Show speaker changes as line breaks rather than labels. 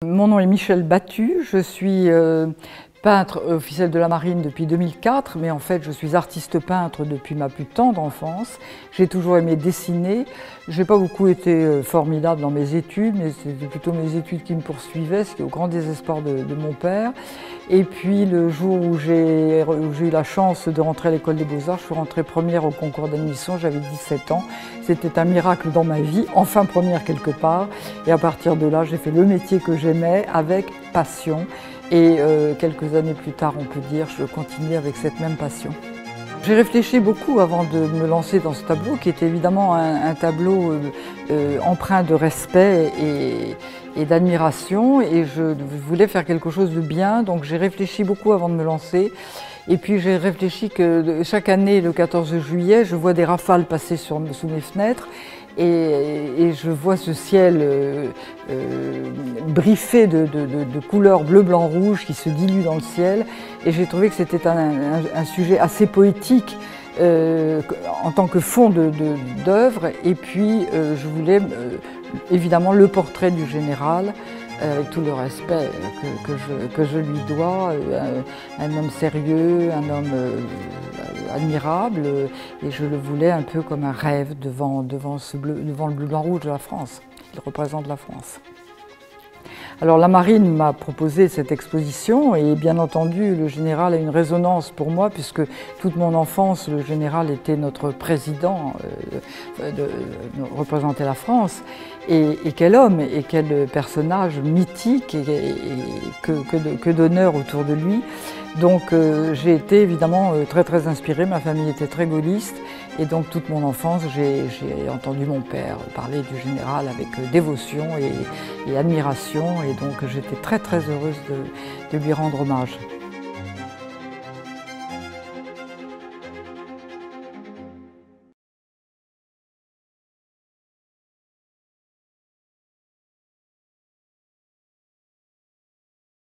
Mon nom est Michèle Battu, je suis peintre officiel de la marine depuis 2004, mais en fait je suis artiste peintre depuis ma plus tendre enfance. J'ai toujours aimé dessiner. J'ai pas beaucoup été formidable dans mes études, mais c'était plutôt mes études qui me poursuivaient, ce qui est au grand désespoir de mon père. Et puis le jour où j'ai eu la chance de rentrer à l'école des Beaux-Arts, je suis rentrée première au concours d'admission, j'avais 17 ans. C'était un miracle dans ma vie, enfin première quelque part. Et à partir de là, j'ai fait le métier que j'aimais avec passion. Et quelques années plus tard, on peut dire, je continue avec cette même passion. J'ai réfléchi beaucoup avant de me lancer dans ce tableau, qui est évidemment un tableau empreint de respect et d'admiration. Et je voulais faire quelque chose de bien, donc j'ai réfléchi beaucoup avant de me lancer. Et puis j'ai réfléchi que chaque année, le 14 juillet, je vois des rafales passer sous mes fenêtres. Et je vois ce ciel briefé de couleurs bleu, blanc, rouge qui se dilue dans le ciel. Et j'ai trouvé que c'était un sujet assez poétique en tant que fond d'œuvre. Et puis je voulais évidemment le portrait du général, avec tout le respect que je lui dois, un homme sérieux, un homme admirable, et je le voulais un peu comme un rêve devant le bleu blanc rouge de la France. Il représente la France. Alors la marine m'a proposé cette exposition et bien entendu le général a une résonance pour moi puisque toute mon enfance le général était notre président, représentait la France. Et quel homme et quel personnage mythique et que d'honneur autour de lui. Donc j'ai été évidemment très inspirée, ma famille était très gaulliste et donc toute mon enfance j'ai entendu mon père parler du général avec dévotion et admiration et donc j'étais très heureuse de lui rendre hommage.